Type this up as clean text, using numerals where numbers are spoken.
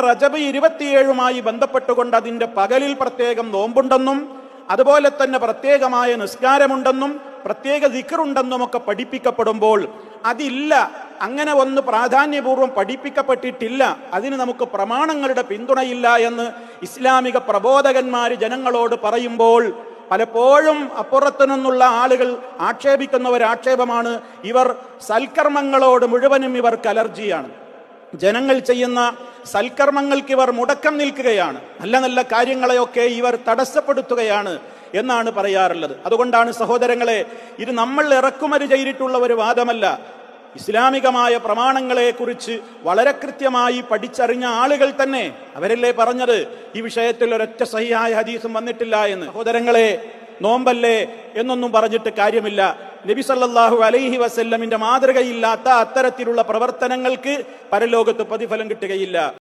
റജബ് 27 ബന്ധപ്പെട്ടുകൊണ്ട് അതിന്റെ പകലിൽ പ്രത്യേകം നോമ്പുണ്ടെന്നും അതുപോലെ തന്നെ പ്രത്യേകമായ നിസ്കാരമുണ്ടെന്നും പ്രത്യേക ദിക്റുണ്ടെന്നും ഒക്കെ പഠിപ്പിക്കപ്പെടുമ്പോൾ അതില്ല, അങ്ങനെ ഒന്ന് പ്രാധാന്യപൂർവ്വം പഠിപ്പിക്കപ്പെട്ടിട്ടില്ല, അതിന് നമുക്ക് പ്രമാണങ്ങളുടെ പിന്തുണയില്ല എന്ന് ഇസ്ലാമിക പ്രബോധകന്മാർ ജനങ്ങളോട് പറയുമ്പോൾ പലപ്പോഴും അപ്പുറത്തു നിന്നുള്ള ആളുകൾ ആക്ഷേപിക്കുന്ന ഒരു ആക്ഷേപമാണ്, ഇവർ സൽക്കർമ്മങ്ങളോട് മുഴുവനും ഇവർക്ക് അലർജിയാണ്, ജനങ്ങൾ ചെയ്യുന്ന സൽക്കർമ്മങ്ങൾക്ക് ഇവർ മുടക്കം നിൽക്കുകയാണ്, നല്ല നല്ല കാര്യങ്ങളെയൊക്കെ ഇവർ തടസ്സപ്പെടുത്തുകയാണ് എന്നാണ് പറയാറുള്ളത്. അതുകൊണ്ടാണ് സഹോദരങ്ങളെ, ഇത് നമ്മൾ ഇറക്കുമതി ചെയ്തിട്ടുള്ള ഒരു വാദമല്ല. ഇസ്ലാമികമായ പ്രമാണങ്ങളെ കുറിച്ച് വളരെ കൃത്യമായി പഠിച്ചറിഞ്ഞ ആളുകൾ തന്നെ അവരല്ലേ പറഞ്ഞത് ഈ വിഷയത്തിൽ ഒരൊറ്റ സഹിഹായ ഹദീസും വന്നിട്ടില്ല എന്ന്. സഹോദരങ്ങളെ, നോമ്പല്ലേ എന്നൊന്നും പറഞ്ഞിട്ട് കാര്യമില്ല. നബി സല്ലല്ലാഹു അലൈഹി വസല്ലമിന്റെ മാതൃകയില്ലാത്ത അത്തരത്തിലുള്ള പ്രവർത്തനങ്ങൾക്ക് പരലോകത്ത് പ്രതിഫലം കിട്ടുകയില്ല.